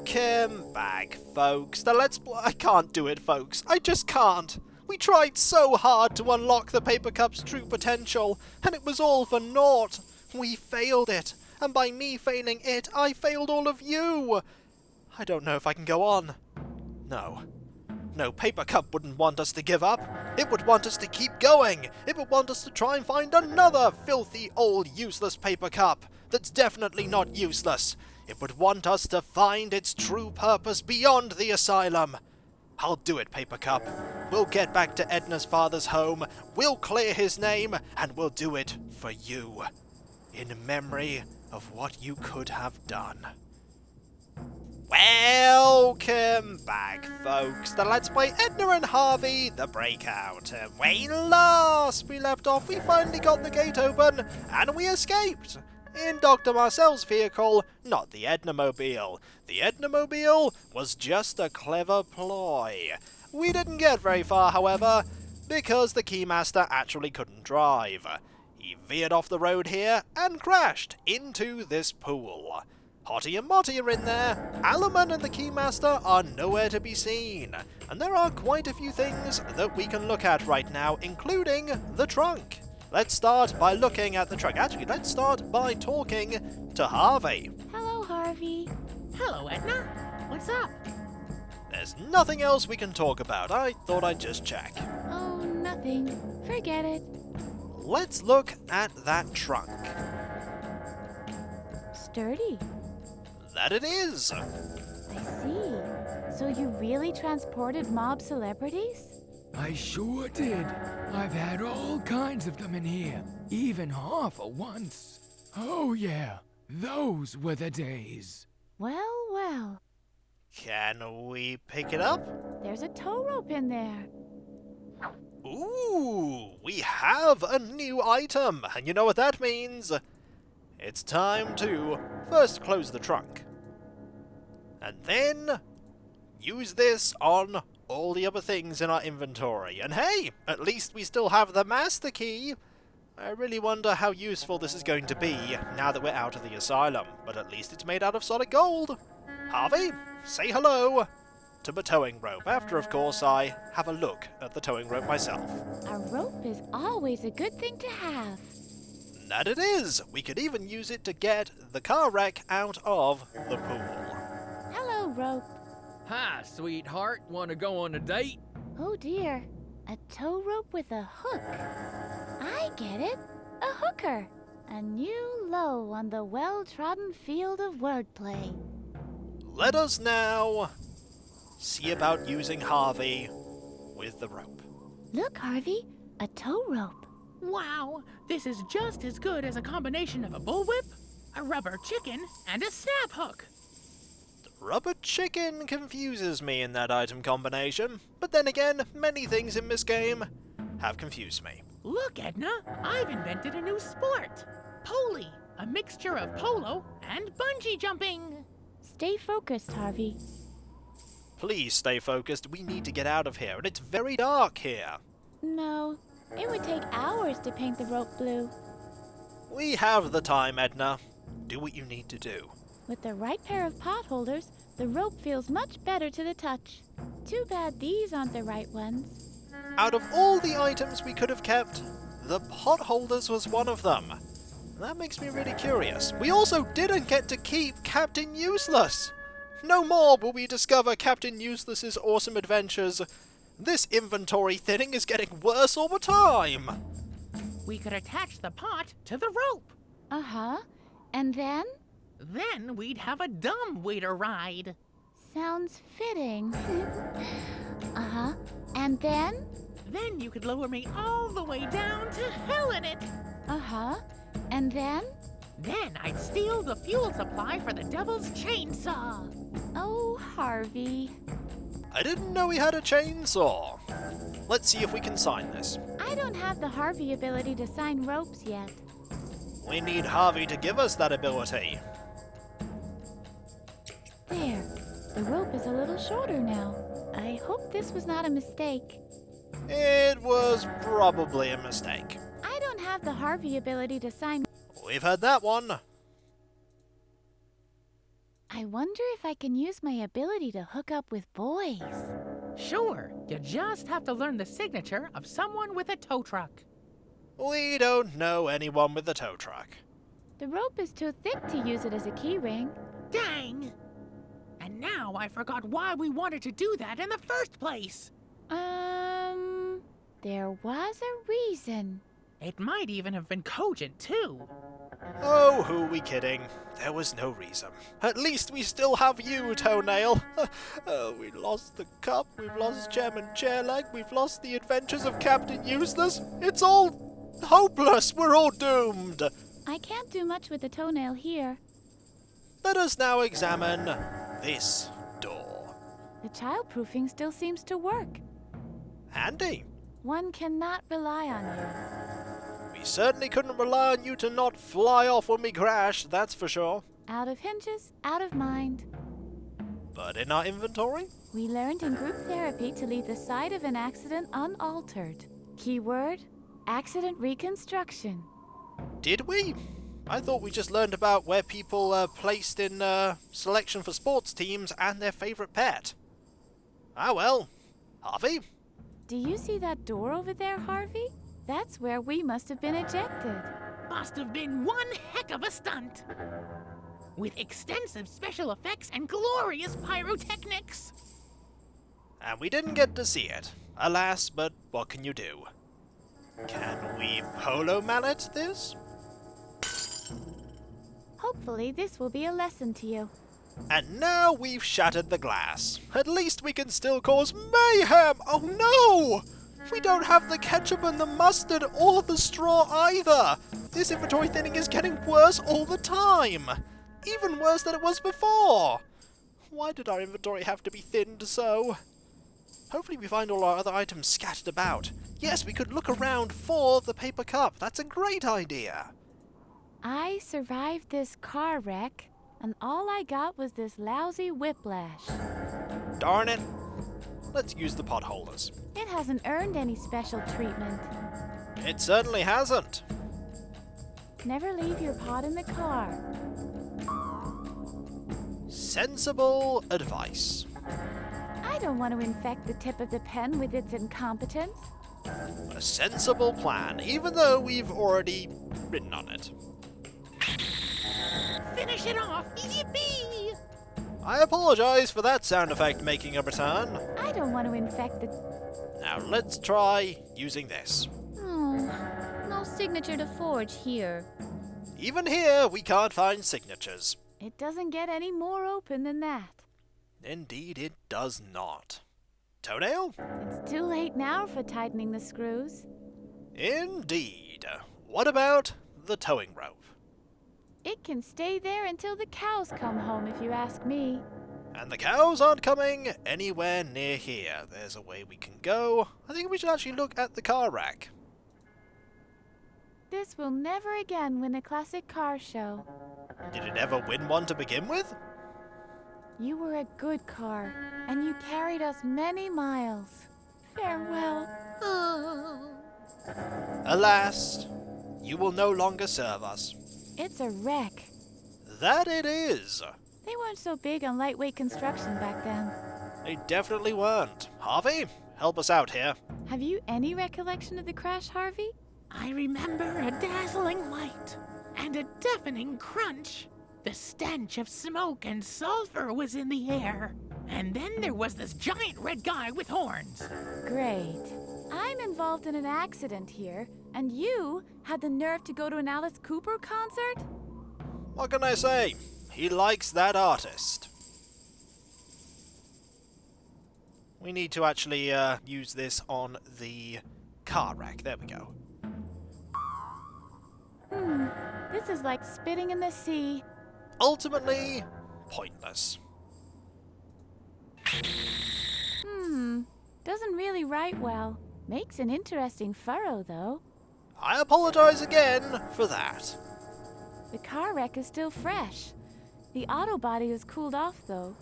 Welcome back, folks. I can't do it, folks. I just can't. We tried so hard to unlock the Paper Cup's true potential, and it was all for naught. We failed it, and by me failing it, I failed all of you. I don't know if I can go on. No, Paper Cup wouldn't want us to give up. It would want us to keep going. It would want us to try and find another filthy, old, useless Paper Cup that's definitely not useless. It would want us to find its true purpose beyond the asylum. I'll do it, Paper Cup. We'll get back to Edna's father's home, we'll clear his name, and we'll do it for you. In memory of what you could have done. Welcome back, folks, to Let's Play Edna and Harvey, the Breakout. When last we left off, we finally got the gate open, and we escaped. In Dr Marcel's vehicle, not the Edna-mobile. The Edna-mobile was just a clever ploy. We didn't get very far, however, because the Keymaster actually couldn't drive. He veered off the road here and crashed into this pool. Hottie and Mottie are in there, Alaman and the Keymaster are nowhere to be seen, and there are quite a few things that we can look at right now, including the trunk. Let's start by looking at the trunk. Actually, let's start by talking to Harvey. Hello, Harvey. Hello, Edna. What's up? There's nothing else we can talk about. I thought I'd just check. Oh, nothing. Forget it. Let's look at that trunk. Sturdy. That it is. I see. So you really transported mob celebrities? I sure did. I've had all kinds of them in here, even Harper once. Oh yeah, those were the days. Well, well. Can we pick it up? There's a tow rope in there. Ooh, we have a new item, and you know what that means? It's time to first close the trunk, and then use this on all the other things in our inventory. And hey, at least we still have the master key. I really wonder how useful this is going to be now that we're out of the asylum, but at least it's made out of solid gold. Harvey, say hello to the towing rope, after of course I have a look at the towing rope myself. A rope is always a good thing to have. That it is! We could even use it to get the car wreck out of the pool. Hello, rope. Hi, sweetheart. Want to go on a date? Oh dear, a tow rope with a hook. I get it, a hooker. A new low on the well-trodden field of wordplay. Let us now see about using Harvey with the rope. Look, Harvey, a tow rope. Wow, this is just as good as a combination of a bullwhip, a rubber chicken, and a snap hook. Rubber chicken confuses me in that item combination, but then again, many things in this game have confused me. Look, Edna, I've invented a new sport. Poley, a mixture of polo and bungee jumping. Stay focused, Harvey. Please stay focused, we need to get out of here, and it's very dark here. No, it would take hours to paint the rope blue. We have the time, Edna. Do what you need to do. With the right pair of pot holders, the rope feels much better to the touch. Too bad these aren't the right ones. Out of all the items we could have kept, the pot holders was one of them. That makes me really curious. We also didn't get to keep Captain Useless. No more will we discover Captain Useless's awesome adventures. This inventory thinning is getting worse all the time. We could attach the pot to the rope. Uh-huh. And then? Then we'd have a dumb waiter ride. Sounds fitting. Uh-huh. And then? Then you could lower me all the way down to hell in it. Uh-huh. And then? Then I'd steal the fuel supply for the devil's chainsaw. Oh, Harvey. I didn't know he had a chainsaw. Let's see if we can sign this. I don't have the Harvey ability to sign ropes yet. We need Harvey to give us that ability. There. The rope is a little shorter now. I hope this was not a mistake. It was probably a mistake. I don't have the Harvey ability to sign. We've had that one. I I wonder if I can use my ability to hook up with boys. Sure, you just have to learn the signature of someone with a tow truck. We don't know anyone with a tow truck. The rope is too thick to use it as a key ring. Dang! And now I forgot why we wanted to do that in the first place. There was a reason. It might even have been cogent, too. Oh, who are we kidding? There was no reason. At least we still have you, Toenail. We lost the cup, we've lost Gem and Chairleg, we've lost the adventures of Captain Useless. It's all hopeless. We're all doomed. I can't do much with the toenail here. Let us now examine this door. The childproofing still seems to work. Handy. One cannot rely on you. We certainly couldn't rely on you to not fly off when we crash, that's for sure. Out of hinges, out of mind. But in our inventory? We learned in group therapy to leave the site of an accident unaltered. Keyword, accident reconstruction. Did we? I thought we just learned about where people are placed in selection for sports teams and their favourite pet. Ah well. Harvey? Do you see that door over there, Harvey? That's where we must have been ejected. Must have been one heck of a stunt. With extensive special effects and glorious pyrotechnics. And we didn't get to see it. Alas, but what can you do? Can we polo mallet this? Hopefully this will be a lesson to you. And now we've shattered the glass. At least we can still cause mayhem! Oh no! We don't have the ketchup and the mustard or the straw either! This inventory thinning is getting worse all the time! Even worse than it was before! Why did our inventory have to be thinned so? Hopefully we find all our other items scattered about. Yes, we could look around for the paper cup. That's a great idea. I survived this car wreck, and all I got was this lousy whiplash. Darn it. Let's use the potholders. It hasn't earned any special treatment. It certainly hasn't. Never leave your pot in the car. Sensible advice. I don't want to infect the tip of the pen with its incompetence. A sensible plan, even though we've already written on it. Finish it off! Yippee! I apologize for that sound effect making a return. I don't want to infect the... Now let's try using this. Oh, no signature to forge here. Even here, we can't find signatures. It doesn't get any more open than that. Indeed, it does not. Toenail? It's too late now for tightening the screws. Indeed. What about the towing rope? It can stay there until the cows come home, if you ask me. And the cows aren't coming anywhere near here. There's a way we can go. I think we should actually look at the car rack. This will never again win a classic car show. Did it ever win one to begin with? You were a good car, and you carried us many miles. Farewell. Alas, you will no longer serve us. It's a wreck. That it is. They weren't so big on lightweight construction back then. They definitely weren't. Harvey, help us out here. Have you any recollection of the crash, Harvey? I remember a dazzling light and a deafening crunch. The stench of smoke and sulfur was in the air. And then there was this giant red guy with horns. Great. I'm involved in an accident here, and you had the nerve to go to an Alice Cooper concert? What can I say? He likes that artist. We need to actually use this on the car rack. There we go. This is like spitting in the sea. Ultimately, pointless. Doesn't really write well. Makes an interesting furrow, though. I apologize again for that. The car wreck is still fresh. The auto body is cooled off, though.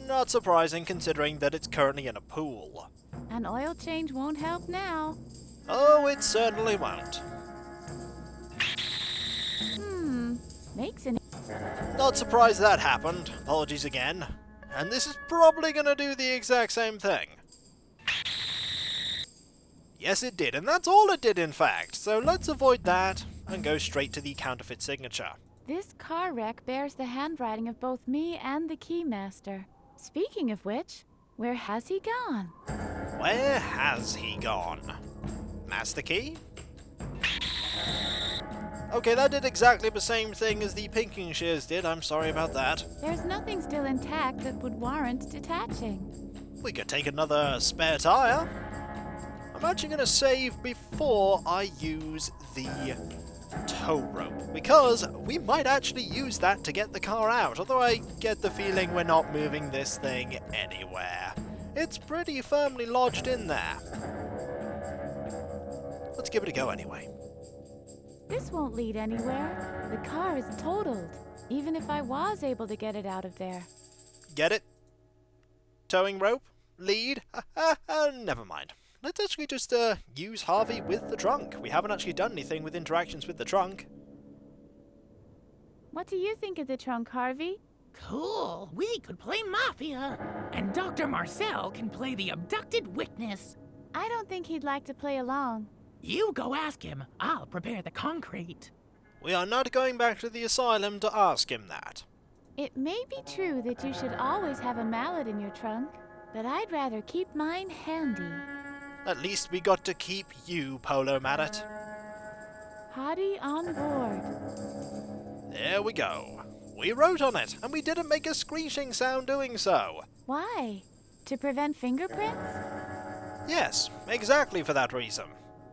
Not surprising considering that it's currently in a pool. An oil change won't help now. Oh, it certainly won't. Makes an... Not surprised that happened. Apologies again. And this is probably going to do the exact same thing. Yes, it did, and that's all it did, in fact. So let's avoid that and go straight to the counterfeit signature. This car wreck bears the handwriting of both me and the Keymaster. Speaking of which, where has he gone? Where has he gone? Master Key? Okay, that did exactly the same thing as the pinking shears did. I'm sorry about that. There's nothing still intact that would warrant detaching. We could take another spare tire. I'm actually going to save before I use the tow rope, because we might actually use that to get the car out, although I get the feeling we're not moving this thing anywhere. It's pretty firmly lodged in there. Let's give it a go anyway. This won't lead anywhere. The car is totaled, even if I was able to get it out of there. Get it? Towing rope? Lead? Never mind. Let's actually just use Harvey with the trunk. We haven't actually done anything with interactions with the trunk. What do you think of the trunk, Harvey? Cool. We could play Mafia. And Dr. Marcel can play the abducted witness. I don't think he'd like to play along. You go ask him. I'll prepare the concrete. We are not going back to the asylum to ask him that. It may be true that you should always have a mallet in your trunk, but I'd rather keep mine handy. At least we got to keep you, Polo Mallet. Hottie on board. There we go. We wrote on it, and we didn't make a screeching sound doing so. Why? To prevent fingerprints? Yes, exactly for that reason.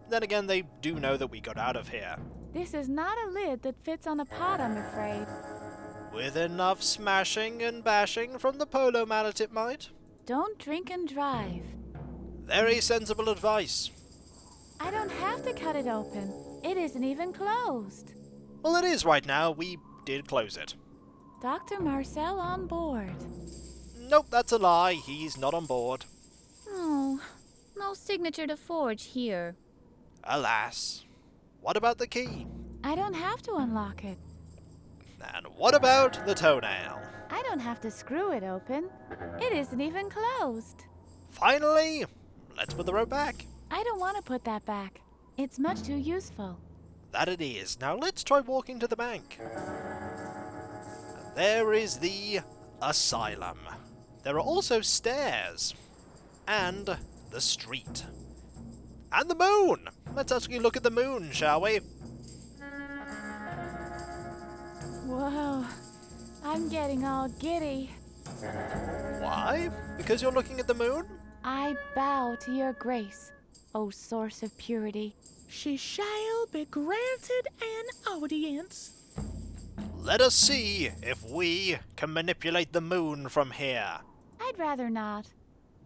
Then again, they do know that we got out of here. This is not a lid that fits on a pot, I'm afraid. With enough smashing and bashing from the Polo Mallet, it might. Don't drink and drive. Very sensible advice. I don't have to cut it open. It isn't even closed. Well, it is right now. We did close it. Dr. Marcel on board. Nope, that's a lie. He's not on board. Oh, no signature to forge here. Alas. What about the key? I don't have to unlock it. And what about the toenail? I don't have to screw it open. It isn't even closed. Finally, let's put the rope back. I don't want to put that back. It's much too useful. That it is. Now let's try walking to the bank. And there is the asylum. There are also stairs. And the street. And the moon! Let's actually look at the moon, shall we? Whoa, I'm getting all giddy. Why? Because you're looking at the moon? I bow to your grace, O source of purity. She shall be granted an audience. Let us see if we can manipulate the moon from here. I'd rather not.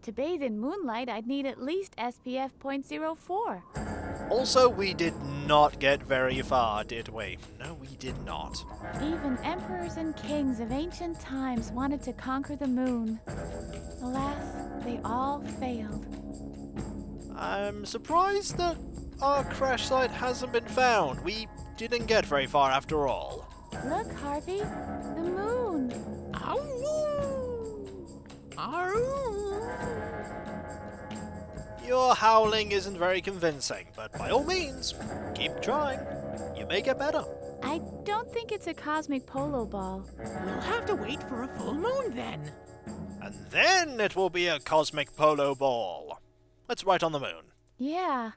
To bathe in moonlight, I'd need at least SPF .04. Also, we did not get very far, did we? No, we did not. Even emperors and kings of ancient times wanted to conquer the moon. Alas, they all failed. I'm surprised that our crash site hasn't been found. We didn't get very far after all. Look, Harvey, the moon. Ow! Ow! Your howling isn't very convincing, but by all means, keep trying. You may get better. I don't think it's a cosmic polo ball. We'll have to wait for a full moon then. And then it will be a cosmic polo ball. Let's write on the moon. Yeah,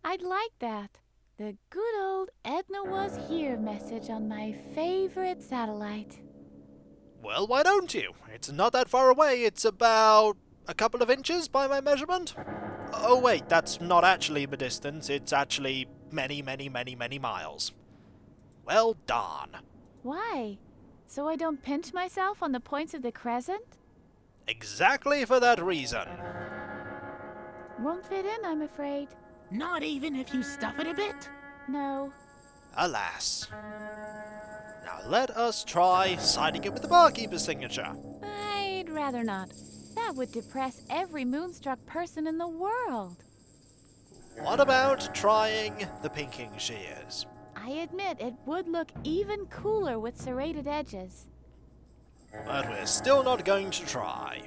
I'd like that. The good old Edna was here message on my favorite satellite. Well, why don't you? It's not that far away. It's about a couple of inches by my measurement. Oh wait, that's not actually the distance. It's actually many, many, many, many miles. Well done. Why? So I don't pinch myself on the points of the crescent? Exactly for that reason. Won't fit in, I'm afraid. Not even if you stuff it a bit? No. Alas. Now let us try signing it with the barkeeper's signature. I'd rather not. That would depress every moonstruck person in the world. What about trying the pinking shears? I admit it would look even cooler with serrated edges. But we're still not going to try.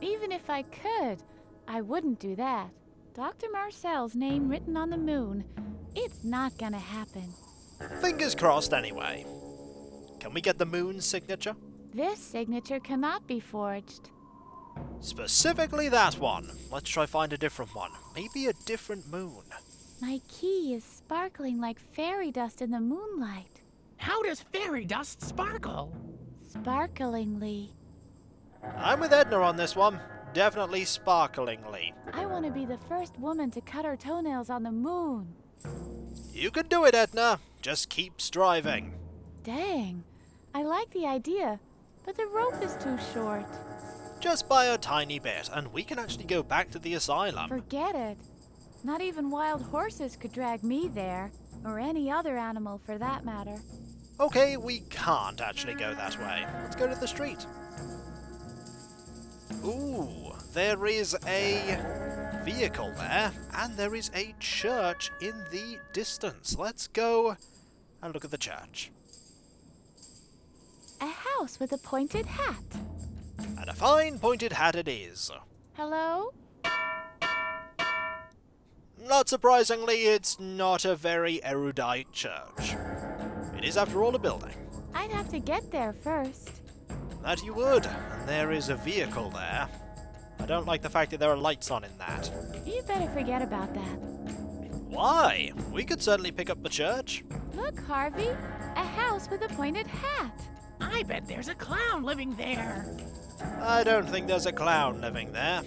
Even if I could, I wouldn't do that. Dr. Marcel's name written on the moon. It's not gonna happen. Fingers crossed anyway. Can we get the moon's signature? This signature cannot be forged. Specifically that one. Let's try find a different one. Maybe a different moon. My key is sparkling like fairy dust in the moonlight. How does fairy dust sparkle? Sparklingly. I'm with Edna on this one. Definitely sparklingly. I want to be the first woman to cut her toenails on the moon. You can do it, Edna. Just keep striving. Dang. I like the idea, but the rope is too short. Just by a tiny bit, and we can actually go back to the asylum. Forget it. Not even wild horses could drag me there, or any other animal for that matter. Okay, we can't actually go that way. Let's go to the street. Ooh, there is a vehicle there, and there is a church in the distance. Let's go and look at the church. A house with a pointed hat. And a fine pointed hat it is. Hello? Not surprisingly, it's not a very erudite church. It is, after all, a building. I'd have to get there first. That you would, and there is a vehicle there. I don't like the fact that there are lights on in that. You better forget about that. Why? We could certainly pick up the church. Look, Harvey, a house with a pointed hat. I bet there's a clown living there. I don't think there's a clown living there.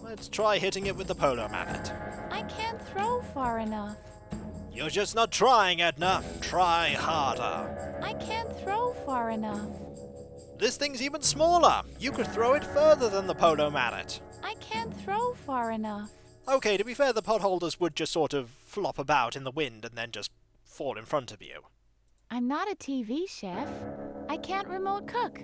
Let's try hitting it with the polo mallet. I can't throw far enough. You're just not trying, Edna. Try harder. I can't throw far enough. This thing's even smaller. You could throw it further than the polo mallet. I can't throw far enough. Okay, to be fair, the potholders would just sort of flop about in the wind and then just fall in front of you. I'm not a TV chef. I can't remote cook.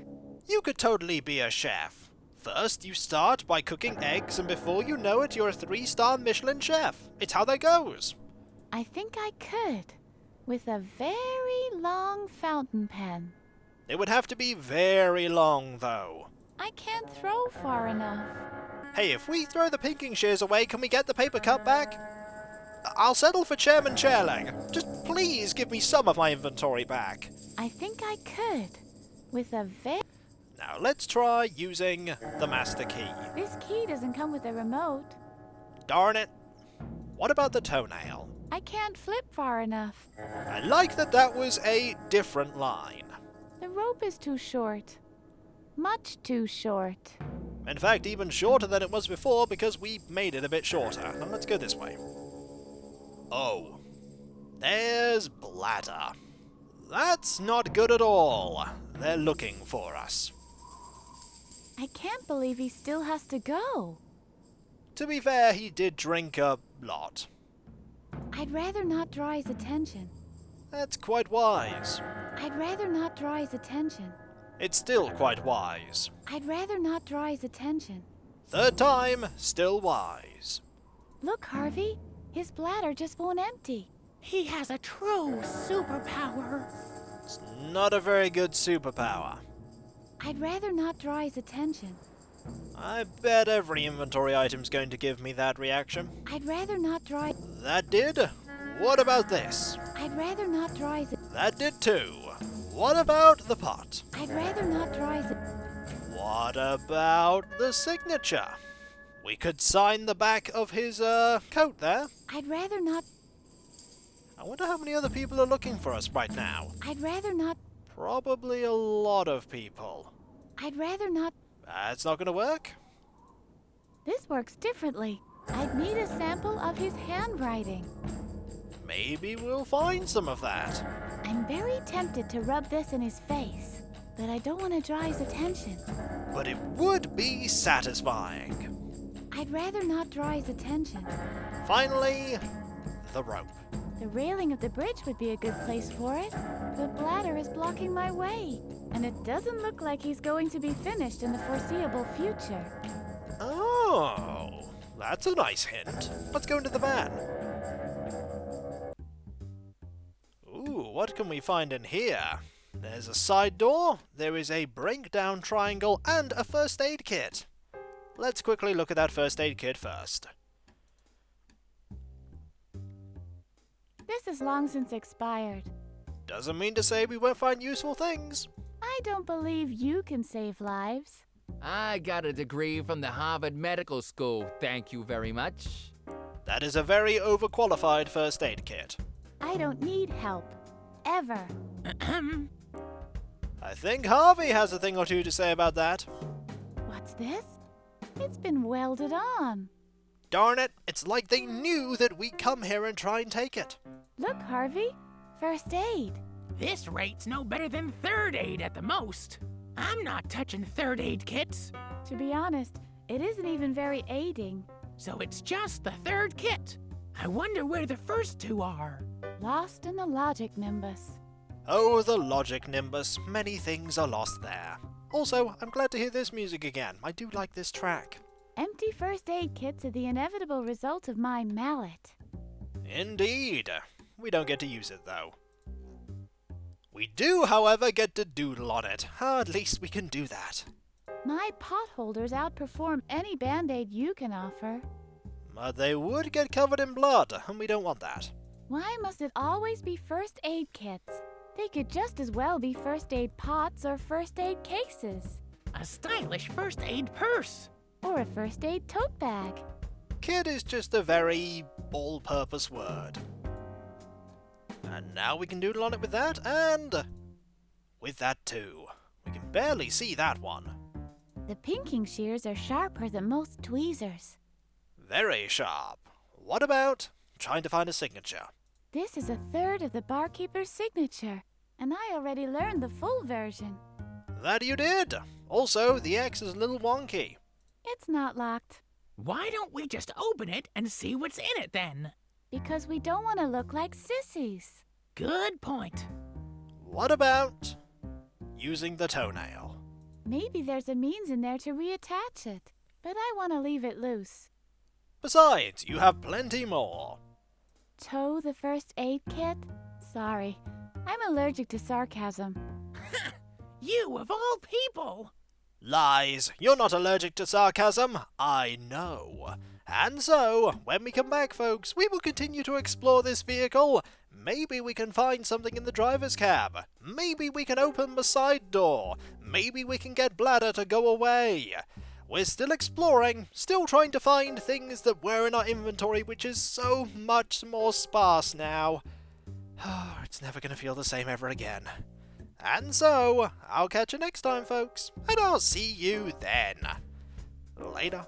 You could totally be a chef. First, you start by cooking eggs, and before you know it, you're a 3-star Michelin chef. It's how that goes. I think I could, with a very long fountain pen. It would have to be very long, though. I can't throw far enough. Hey, if we throw the pinking shears away, can we get the paper cup back? I'll settle for chairman chairleg. Just please give me some of my inventory back. I think I could, with a very... Now let's try using the master key. This key doesn't come with a remote. Darn it. What about the toenail? I can't flip far enough. I like that that was a different line. The rope is too short. Much too short. In fact, even shorter than it was before because we made it a bit shorter. Now let's go this way. Oh. There's bladder. That's not good at all. They're looking for us. I can't believe he still has to go. To be fair, he did drink a lot. I'd rather not draw his attention. That's quite wise. I'd rather not draw his attention. It's still quite wise. I'd rather not draw his attention. Third time, still wise. Look, Harvey. His bladder just won't empty. He has a true superpower. It's not a very good superpower. I'd rather not draw his attention. I bet every inventory item's going to give me that reaction. I'd rather not draw... That did? What about this? I'd rather not draw his... That did too. What about the pot? I'd rather not draw his... What about the signature? We could sign the back of his, coat there. I'd rather not... I wonder how many other people are looking for us right now. I'd rather not... Probably a lot of people. I'd rather not... That's not gonna work. This works differently. I'd need a sample of his handwriting. Maybe we'll find some of that. I'm very tempted to rub this in his face, but I don't want to draw his attention. But it would be satisfying. I'd rather not draw his attention. Finally, the rope. The railing of the bridge would be a good place for it. The bladder is blocking my way, and it doesn't look like he's going to be finished in the foreseeable future. Oh, that's a nice hint. Let's go into the van. what can we find in here? There's a side door, there is a breakdown triangle, and a first aid kit. Let's quickly look at that first aid kit first. This is long since expired. Doesn't mean to say we won't find useful things. I don't believe you can save lives. I got a degree from the Harvard Medical School, thank you very much. That is a very overqualified first aid kit. I don't need help. Ever. I think Harvey has a thing or two to say about that. What's this? It's been welded on. Darn it, it's like they knew that we'd come here and try and take it. Look, Harvey. First aid. This rate's no better than third aid at the most. I'm not touching third aid kits. To be honest, it isn't even very aiding. So it's just the third kit. I wonder where the first two are. Lost in the logic nimbus. Oh, the logic nimbus. Many things are lost there. Also, I'm glad to hear this music again. I do like this track. Empty first aid kits are the inevitable result of my mallet. Indeed. We don't get to use it, though. We do, however, get to doodle on it. At least we can do that. My potholders outperform any band-aid you can offer. But they would get covered in blood, and we don't want that. Why must it always be first aid kits? They could just as well be first aid pots or first aid cases. A stylish first aid purse. Or a first aid tote bag. Kid is just a very all-purpose word. And now we can doodle on it with that, and with that too. We can barely see that one. The pinking shears are sharper than most tweezers. Very sharp. What about trying to find a signature? This is a third of the barkeeper's signature, and I already learned the full version. That you did! Also, the X is a little wonky. It's not locked. Why don't we just open it and see what's in it then? Because we don't want to look like sissies. Good point. What about using the toenail? Maybe there's a means in there to reattach it, but I want to leave it loose. Besides, you have plenty more. Tow the first aid kit? Sorry, I'm allergic to sarcasm. You of all people! Lies. You're not allergic to sarcasm. I know. And so, when we come back, folks, we will continue to explore this vehicle. Maybe we can find something in the driver's cab. Maybe we can open the side door. Maybe we can get Bladder to go away. We're still exploring, still trying to find things that were in our inventory, which is so much more sparse now. It's never going to feel the same ever again. And so, I'll catch you next time, folks, and I'll see you then. Later.